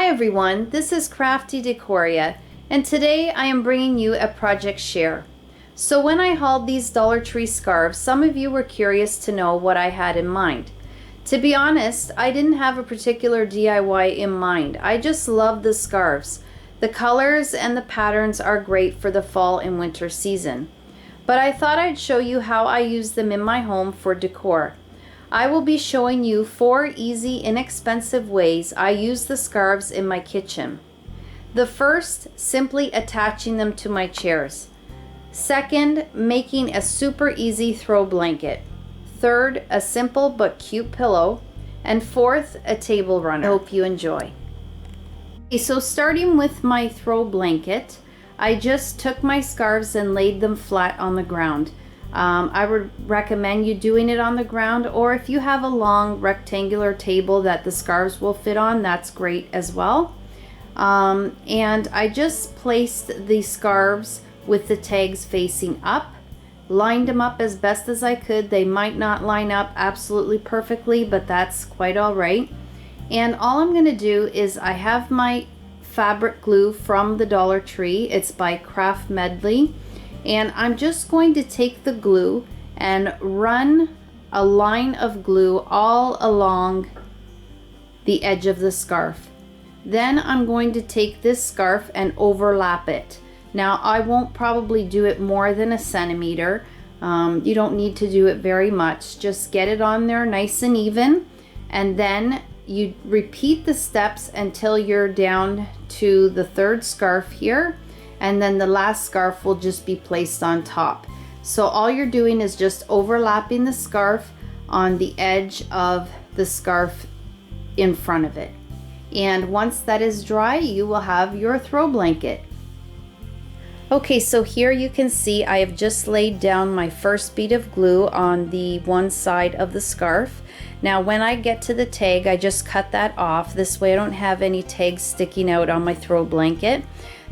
Hi everyone, this is Crafty Decoria, and today I am bringing you a project share. So when I hauled these Dollar Tree scarves, some of you were curious to know what I had in mind. To be honest, I didn't have a particular DIY in mind. I just love the scarves. The colors and the patterns are great for the fall and winter season. But I thought I'd show you how I use them in my home for decor. I will be showing you 4 easy, inexpensive ways I use the scarves in my kitchen. The first, simply attaching them to my chairs. Second, making a super easy throw blanket. Third, a simple but cute pillow. And fourth, a table runner. I hope you enjoy. Okay, so starting with my throw blanket, I just took my scarves and laid them flat on the ground. I would recommend you doing it on the ground, or if you have a long rectangular table that the scarves will fit on, that's great as well. And I just placed the scarves with the tags facing up, lined them up as best as I could. They might not line up absolutely perfectly, but that's quite all right. And all I'm going to do is I have my fabric glue from the Dollar Tree. It's by Craft Medley. And I'm just going to take the glue and run a line of glue all along the edge of the scarf. Then I'm going to take this scarf and overlap it. Now I won't probably do it more than a centimeter. You don't need to do it very much. Just get it on there nice and even, and then you repeat the steps until you're down to the third scarf here. And then the last scarf will just be placed on top. So all you're doing is just overlapping the scarf on the edge of the scarf in front of it. And once that is dry, you will have your throw blanket. Okay, so here you can see I have just laid down my first bead of glue on the one side of the scarf. Now when I get to the tag, I just cut that off. This way I don't have any tags sticking out on my throw blanket.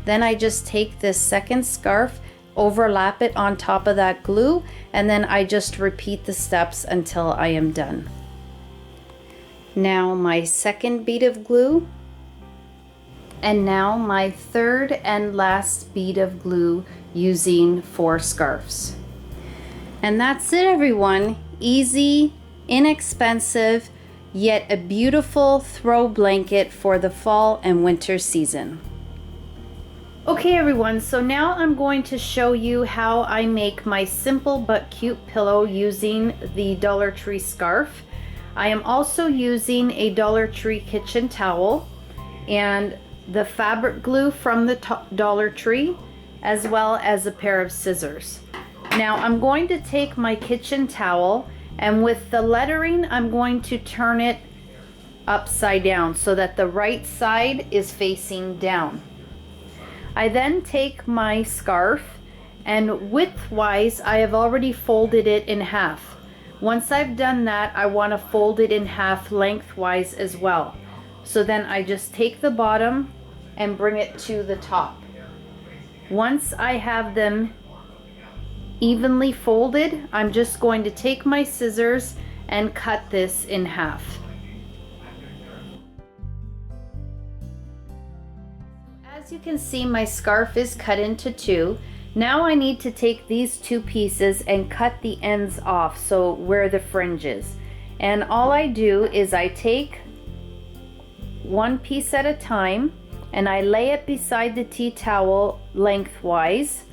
Then I just take this second scarf, overlap it on top of that glue, and then I just repeat the steps until I am done. Now my second bead of glue, and now my third and last bead of glue using 4 scarves. And that's it, everyone. Easy, inexpensive, yet a beautiful throw blanket for the fall and winter season. Okay everyone, so now I'm going to show you how I make my simple but cute pillow using the Dollar Tree scarf. I am also using a Dollar Tree kitchen towel and the fabric glue from the Dollar Tree, as well as a pair of scissors. Now I'm going to take my kitchen towel, and with the lettering I'm going to turn it upside down so that the right side is facing down. I then take my scarf, and widthwise I have already folded it in half. Once I've done that, I want to fold it in half lengthwise as well. So then I just take the bottom and bring it to the top. Once I have them evenly folded, I'm just going to take my scissors and cut this in half. As you can see, my scarf is cut into 2. Now I need to take these 2 pieces and cut the ends off, so where the fringe is. And all I do is I take one piece at a time and I lay it beside the tea towel lengthwise.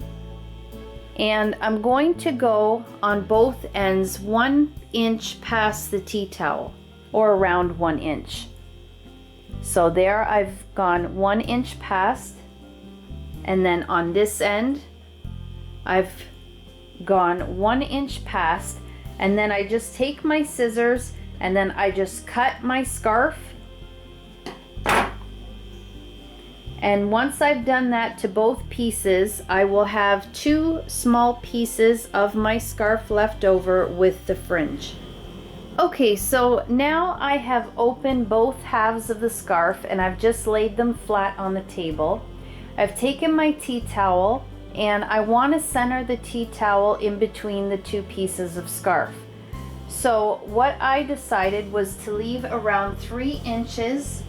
And I'm going to go on both ends 1 inch past the tea towel, or around 1 inch. So there I've gone 1 inch past, and then on this end I've gone 1 inch past, and then I just take my scissors and then I just cut my scarf. And once I've done that to both pieces, I will have 2 small pieces of my scarf left over with the fringe. Okay, so now I have opened both halves of the scarf and I've just laid them flat on the table. I've taken my tea towel and I want to center the tea towel in between the 2 pieces of scarf. So what I decided was to leave around 3 inches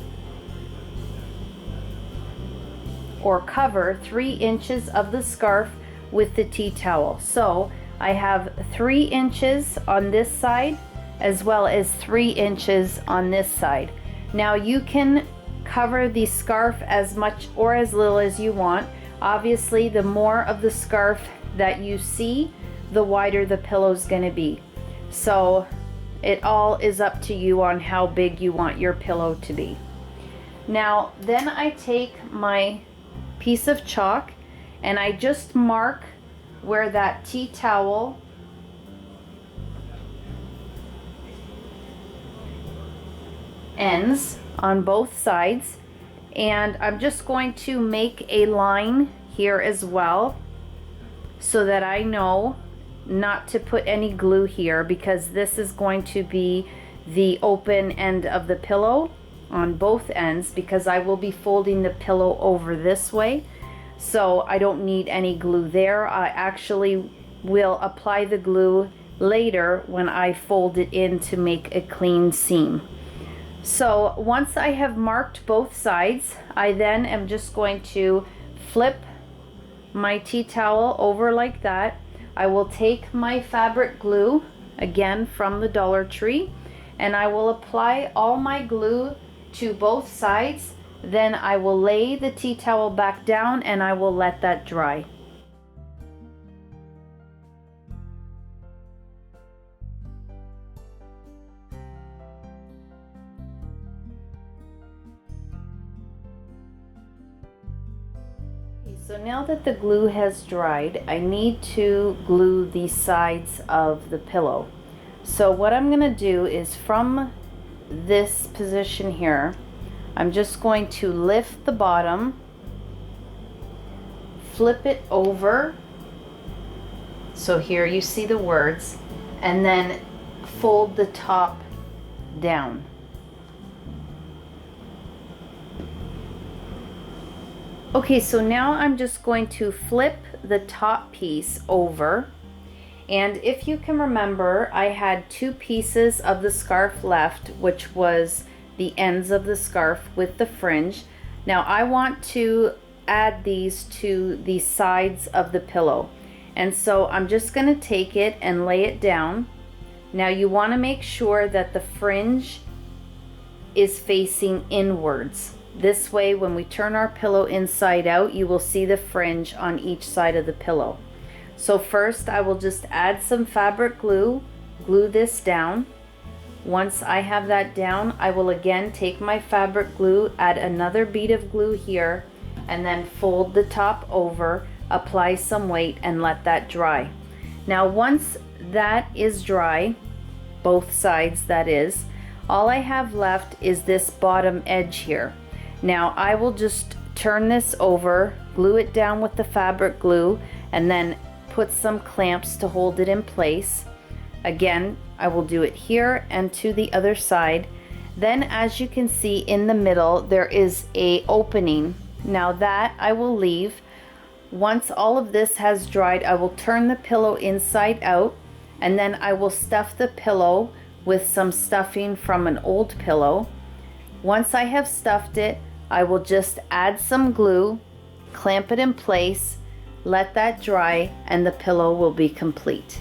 or cover 3 inches of the scarf with the tea towel. So I have 3 inches on this side as well as 3 inches on this side. Now you can cover the scarf as much or as little as you want. Obviously, the more of the scarf that you see, the wider the pillow is going to be. So it all is up to you on how big you want your pillow to be. Now then I take my piece of chalk and I just mark where that tea towel ends on both sides, and I'm just going to make a line here as well so that I know not to put any glue here, because this is going to be the open end of the pillow on both ends, because I will be folding the pillow over this way, so I don't need any glue there. I actually will apply the glue later when I fold it in to make a clean seam. So once I have marked both sides, I then am just going to flip my tea towel over like that. I will take my fabric glue, again from the Dollar Tree, and I will apply all my glue to both sides. Then I will lay the tea towel back down and I will let that dry. So now that the glue has dried, I need to glue the sides of the pillow. So what I'm going to do is, from this position here, I'm just going to lift the bottom, flip it over, so here you see the words, and then fold the top down. Okay, so now I'm just going to flip the top piece over, and if you can remember, I had 2 pieces of the scarf left, which was the ends of the scarf with the fringe. Now I want to add these to the sides of the pillow, and so I'm just going to take it and lay it down. Now you want to make sure that the fringe is facing inwards. This way, when we turn our pillow inside out, you will see the fringe on each side of the pillow. So first I will just add some fabric glue, glue this down. Once I have that down, I will again take my fabric glue, add another bead of glue here, and then fold the top over, apply some weight, and let that dry. Now once that is dry, both sides that is, all I have left is this bottom edge here. Now I will just turn this over, glue it down with the fabric glue, and then put some clamps to hold it in place. Again, I will do it here and to the other side. Then as you can see in the middle, there is a opening. Now that I will leave. Once all of this has dried, I will turn the pillow inside out, and then I will stuff the pillow with some stuffing from an old pillow. Once I have stuffed it, I will just add some glue, clamp it in place, let that dry, and the pillow will be complete.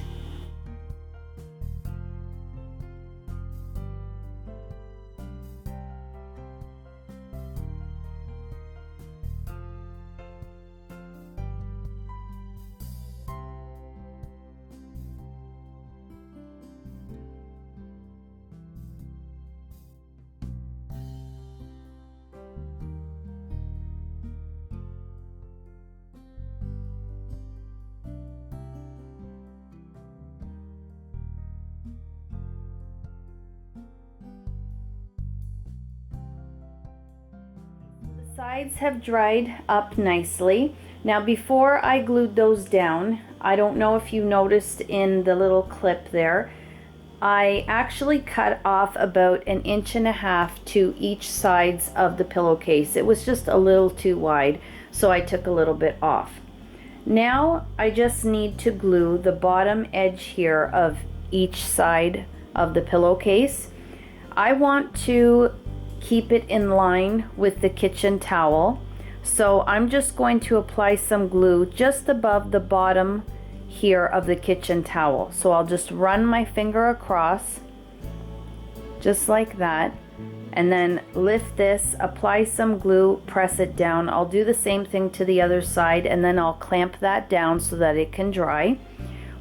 Sides have dried up nicely. Now before I glued those down, I don't know if you noticed in the little clip there, I actually cut off about 1.5 inches to each sides of the pillowcase. It was just a little too wide, so I took a little bit off. Now I just need to glue the bottom edge here of each side of the pillowcase. I want to keep it in line with the kitchen towel. So I'm just going to apply some glue just above the bottom here of the kitchen towel. So I'll just run my finger across just like that, and then lift this, apply some glue, press it down. I'll do the same thing to the other side, and then I'll clamp that down so that it can dry.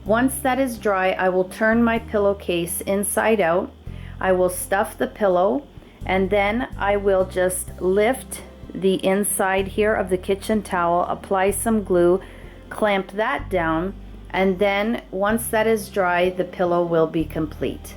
Once that is dry, I will turn my pillowcase inside out. I will stuff the pillow, and then I will just lift the inside here of the kitchen towel, apply some glue, clamp that down, and then once that is dry, the pillow will be complete.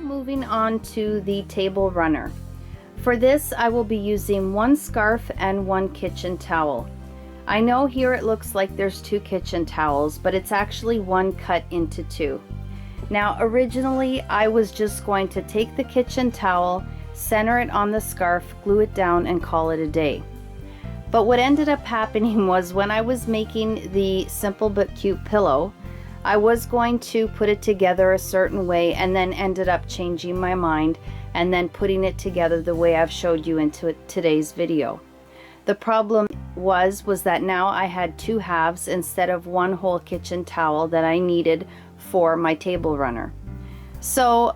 Moving on to the table runner. For this, I will be using one scarf and one kitchen towel. I know here it looks like there's two kitchen towels, but it's actually one cut into two. Now, originally, I was just going to take the kitchen towel, center it on the scarf, glue it down, and call it a day. But what ended up happening was when I was making the simple but cute pillow, I was going to put it together a certain way and then ended up changing my mind and then putting it together the way I've showed you in today's video. The problem was that now I had two halves instead of one whole kitchen towel that I needed for my table runner. So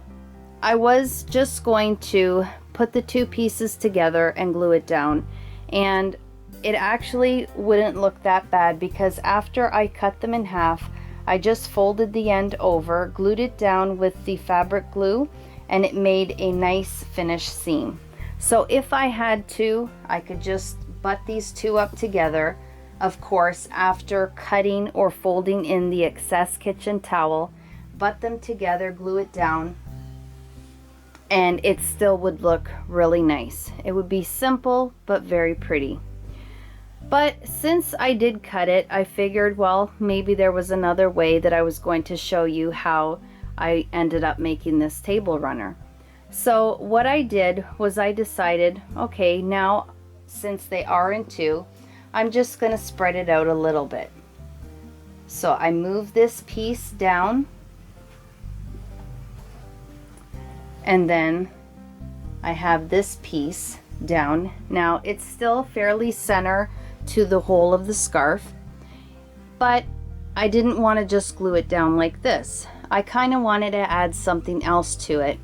I was just going to put the two pieces together and glue it down, and it actually wouldn't look that bad because after I cut them in half, I just folded the end over, glued it down with the fabric glue, and it made a nice finished seam. So if I had to, I could just butt these two up together. Of course, after cutting or folding in the excess kitchen towel, butt them together, glue it down, and it still would look really nice. It would be simple, but very pretty. But since I did cut it, I figured, well, maybe there was another way that I was going to show you how I ended up making this table runner. So what I did was I decided, okay, now since they are in two, I'm just going to spread it out a little bit. So I move this piece down, and then I have this piece down. Now it's still fairly center to the whole of the scarf, but I didn't want to just glue it down like this. I kind of wanted to add something else to it,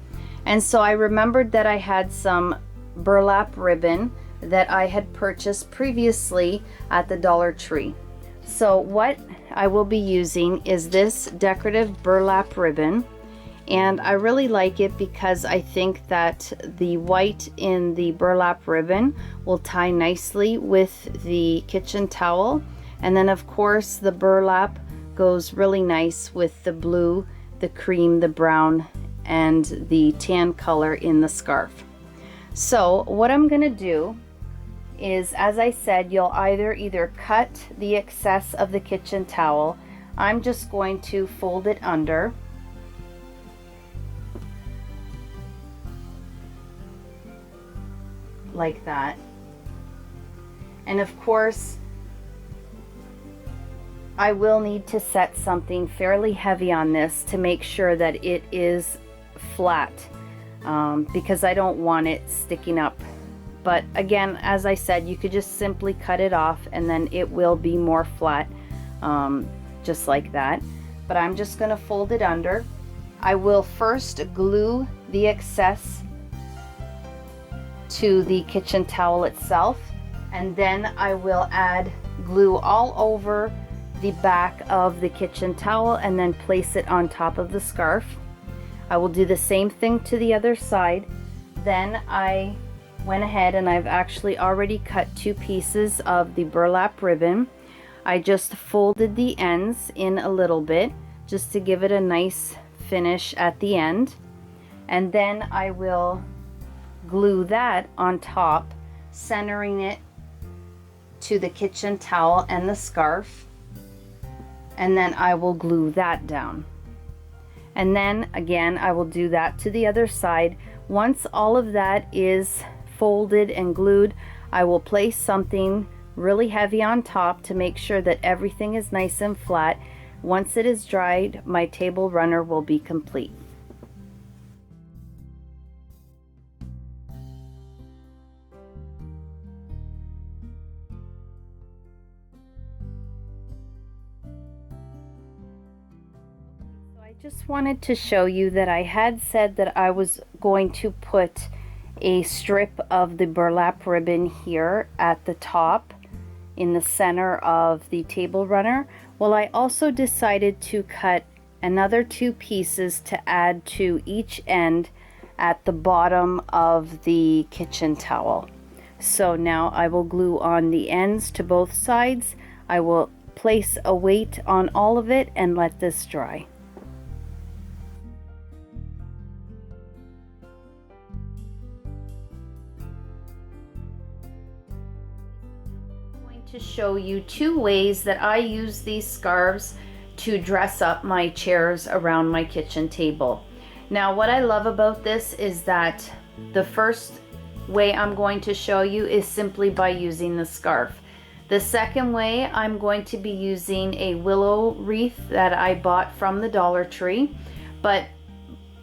and so I remembered that I had some burlap ribbon that I had purchased previously at the Dollar Tree. So what I will be using is this decorative burlap ribbon, and I really like it because I think that the white in the burlap ribbon will tie nicely with the kitchen towel, and then of course the burlap goes really nice with the blue, the cream, the brown, and the tan color in the scarf. So what I'm gonna do is, as I said, you'll either cut the excess of the kitchen towel. I'm just going to fold it under, like that, and of course I will need to set something fairly heavy on this to make sure that it is flat, because I don't want it sticking up. But again, as I said, you could just simply cut it off and then it will be more flat, just like that. But I'm just going to fold it under. I will first glue the excess to the kitchen towel itself, and then I will add glue all over the back of the kitchen towel and then place it on top of the scarf. I will do the same thing to the other side. Then I went ahead and I've actually already cut two pieces of the burlap ribbon. I just folded the ends in a little bit just to give it a nice finish at the end, and then I will glue that on top, centering it to the kitchen towel and the scarf, and then I will glue that down. And then again, I will do that to the other side. Once all of that is folded and glued, I will place something really heavy on top to make sure that everything is nice and flat. Once it is dried, my table runner will be complete. I just wanted to show you that I had said that I was going to put a strip of the burlap ribbon here at the top in the center of the table runner. Well, I also decided to cut another 2 pieces to add to each end at the bottom of the kitchen towel. So now I will glue on the ends to both sides. I will place a weight on all of it and let this dry. To show you 2 ways that I use these scarves to dress up my chairs around my kitchen table. Now, what I love about this is that the first way I'm going to show you is simply by using the scarf. The second way, I'm going to be using a willow wreath that I bought from the Dollar Tree. But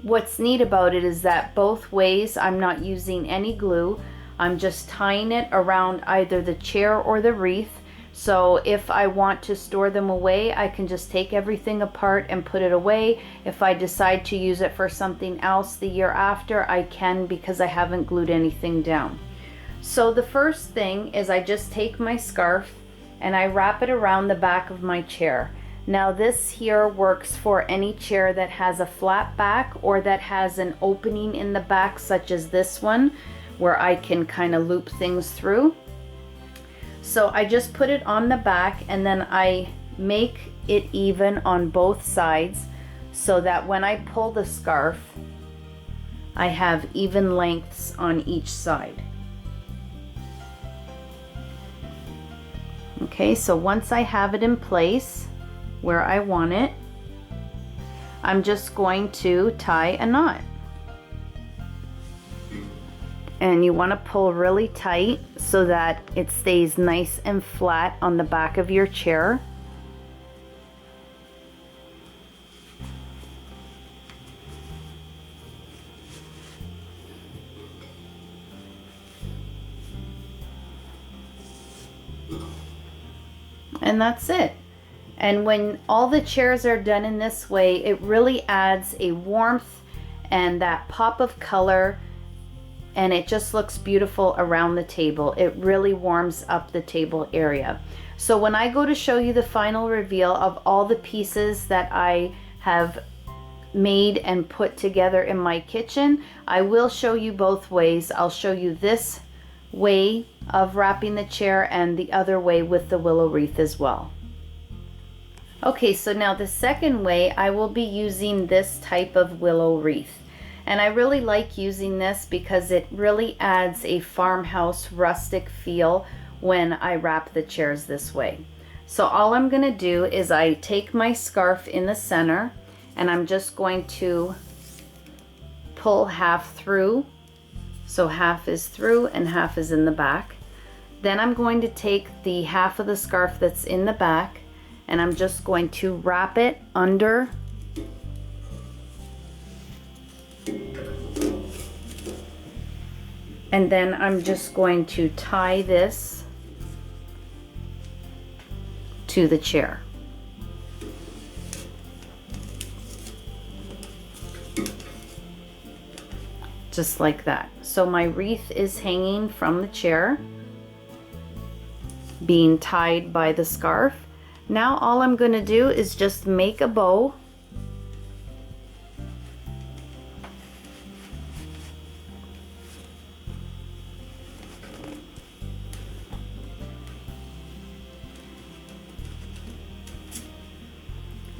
what's neat about it is that both ways I'm not using any glue. I'm just tying it around either the chair or the wreath. So if I want to store them away, I can just take everything apart and put it away. If I decide to use it for something else the year after, I can, because I haven't glued anything down. So the first thing is I just take my scarf and I wrap it around the back of my chair. Now this here works for any chair that has a flat back or that has an opening in the back, such as this one, where I can kind of loop things through. So I just put it on the back and then I make it even on both sides so that when I pull the scarf, I have even lengths on each side. Okay, so once I have it in place where I want it, I'm just going to tie a knot. And you want to pull really tight so that it stays nice and flat on the back of your chair. And that's it. And when all the chairs are done in this way, it really adds a warmth and that pop of color, and it just looks beautiful around the table. It really warms up the table area. So when I go to show you the final reveal of all the pieces that I have made and put together in my kitchen, I will show you both ways. I'll show you this way of wrapping the chair and the other way with the willow wreath as well. Okay, so now the second way, I will be using this type of willow wreath. And I really like using this because it really adds a farmhouse rustic feel when I wrap the chairs this way. So all I'm going to do is I take my scarf in the center and I'm just going to pull half through. So half is through and half is in the back. Then I'm going to take the half of the scarf that's in the back and I'm just going to wrap it under and then I'm just going to tie this to the chair. Just like that. So my wreath is hanging from the chair, being tied by the scarf. Now all I'm going to do is just make a bow.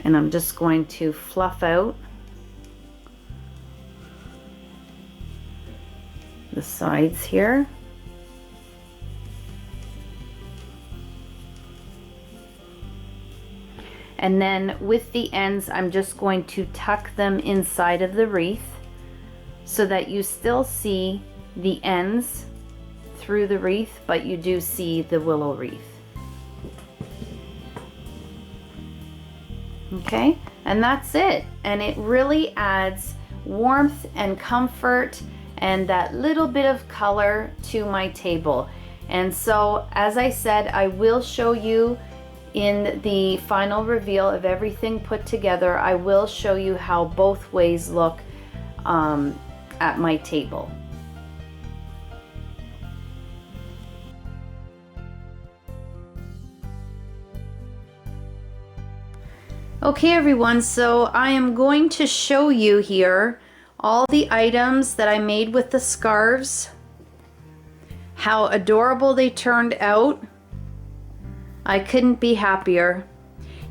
And I'm just going to fluff out the sides here. And then with the ends, I'm just going to tuck them inside of the wreath so that you still see the ends through the wreath, but you do see the willow wreath. Okay, and that's it. And it really adds warmth and comfort and that little bit of color to my table. And so, as I said, I will show you in the final reveal of everything put together. I will show you how both ways look at my table. Okay everyone, so I am going to show you here all the items that I made with the scarves, how adorable they turned out. I couldn't be happier.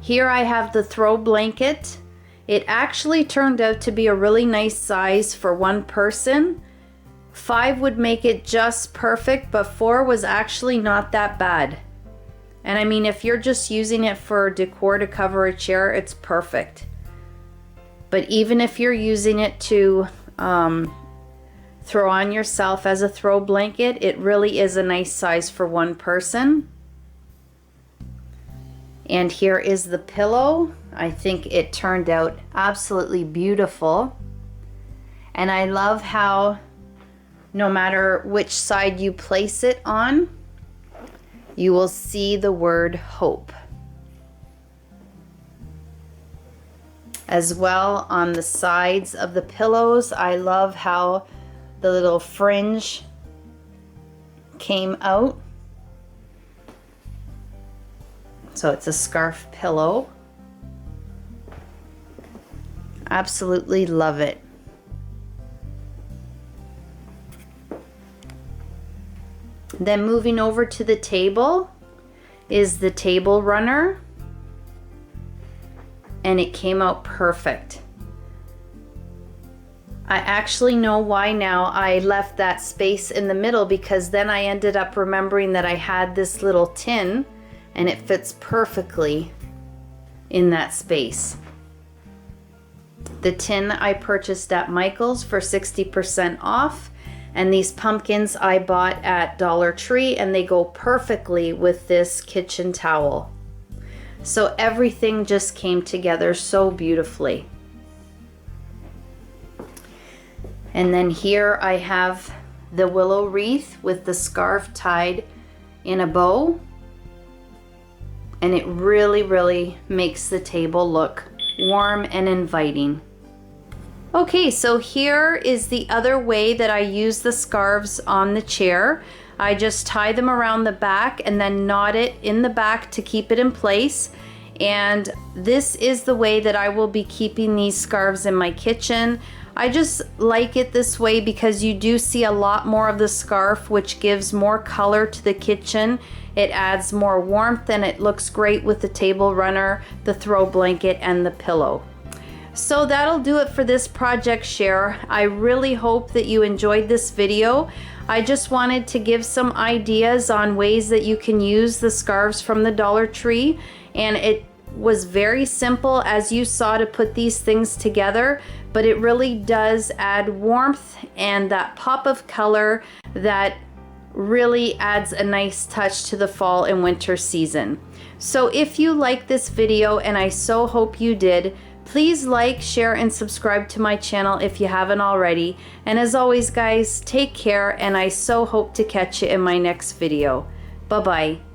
Here I have the throw blanket. It actually turned out to be a really nice size for one person. 5 would make it just perfect, but 4 was actually not that bad. And I mean, if you're just using it for decor to cover a chair, it's perfect. But even if you're using it to throw on yourself as a throw blanket, it really is a nice size for one person. And here is the pillow. I think it turned out absolutely beautiful. And I love how no matter which side you place it on, you will see the word hope. As well, on the sides of the pillows, I love how the little fringe came out. So it's a scarf pillow. Absolutely love it. Then moving over to the table is the table runner, and it came out perfect. I actually know why now I left that space in the middle, because then I ended up remembering that I had this little tin and it fits perfectly in that space. The tin I purchased at Michael's for 60% off. And these pumpkins I bought at Dollar Tree, and they go perfectly with this kitchen towel. So everything just came together so beautifully. And then here I have the willow wreath with the scarf tied in a bow. And it really, really makes the table look warm and inviting. Okay, so here is the other way that I use the scarves on the chair. I just tie them around the back and then knot it in the back to keep it in place. And this is the way that I will be keeping these scarves in my kitchen. I just like it this way because you do see a lot more of the scarf, which gives more color to the kitchen. It adds more warmth and it looks great with the table runner, the throw blanket, and the pillow. So that'll do it for this project share. I really hope that you enjoyed this video. I just wanted to give some ideas on ways that you can use the scarves from the Dollar Tree, and it was very simple as you saw to put these things together, but it really does add warmth and that pop of color that really adds a nice touch to the fall and winter season. So if you like this video, and I so hope you did, please like, share, and subscribe to my channel if you haven't already. And as always, guys, take care, and I so hope to catch you in my next video. Bye-bye.